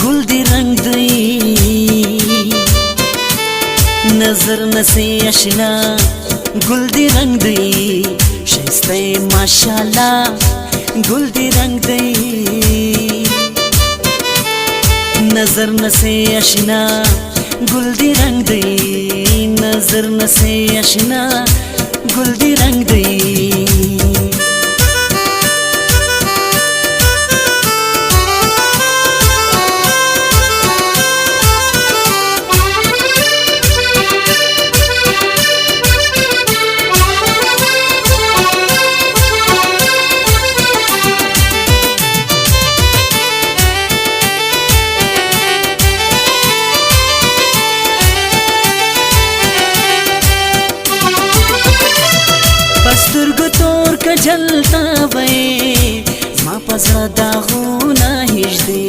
गुल दी रंग दई नजर नसे अशना गुल दी रंग दई शाइस्ते माशाल्लाह गुल दी रंग दई नजर नसे अशना गुल दी रंग दई नजर नसे अशना गुल दी रंग दई سترګو تور کجلتا وې ما پزړه داغونه هجدي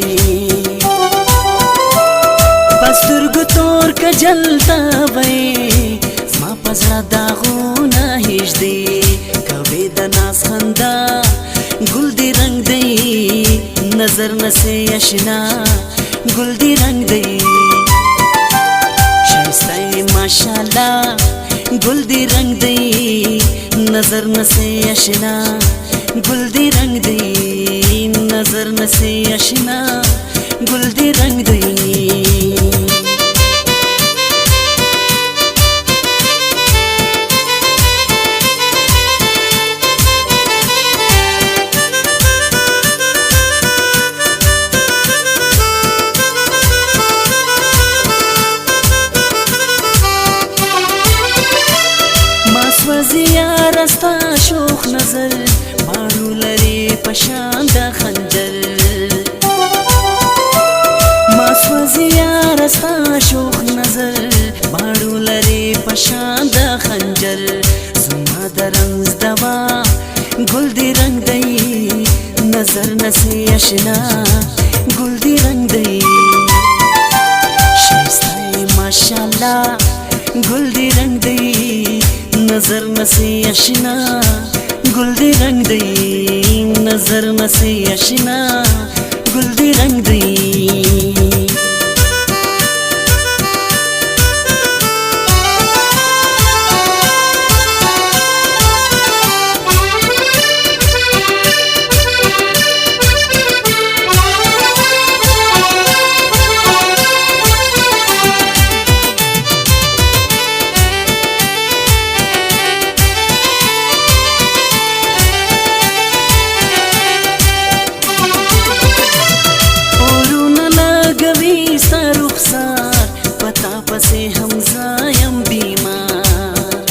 سترګو تور کجلتا وې ما پزړه داغونه هجدي کوي د ناز خندا ګل دی رنگ دی نظر نسه اشنا ګل دی رنگ دی شایسته ماشاءالله ګل دی رنگ دی नजर नसे अशना गुल दी रंग दई नजर नसे अशना गुल दी रंग दई وزیا رستا شوخ نظر مارو لري پشان د خنجر ماس وزیا رستا شوخ نظر مارو لري پشان د خنجر زما درنز دوا گل دی رنگ دی نظر نسی اشنا گل دی رنگ دی شایسته ماشاءالله گل دی رنگ دی नजर नसे अशना गुल दी रंग दई नजर नसे अशना गुल दी रंग दई पसे हमजायम बीमार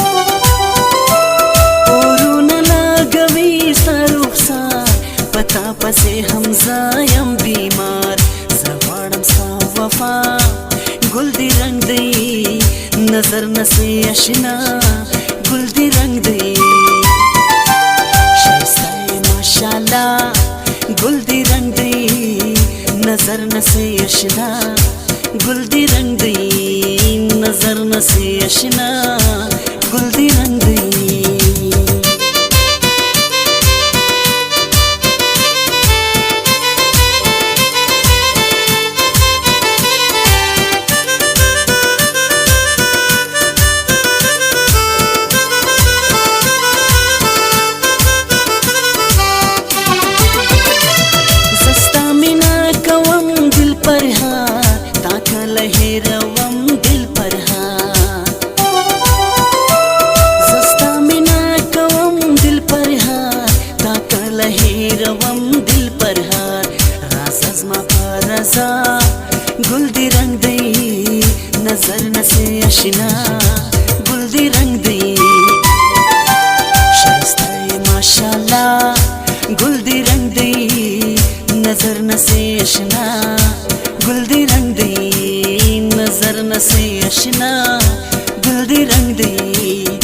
औरू न लागवी सरुखसार पता पसे हमजायम बीमार जवाड़म सा वफा गुल दी रंग दई नजर नसे अशना गुल दी रंग दई शाइस्ते माशाल्लाह गुल दी रंग दई नजर नसे अशना गुल दी रंग दई नजर नसे अशना गुल दी रंग दई जस्ता मिना कवम दिल पर लहरवम दिल पर हार जस्ता मिना कवम दिल पर हार ताका लहरवम दिल पर हार राज मा परजा गुल दी रंग दई नजर नसे अशना गुल दी रंग दई शाइस्ते माशाल्लाह गुल दी रंग दई नजर नसे अशना गुल दी रंग दई नजर नसे अशना गुल दी रंग दई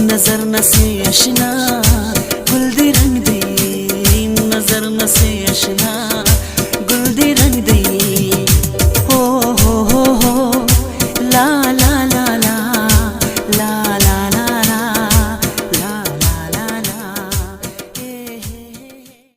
नजर नसे अशना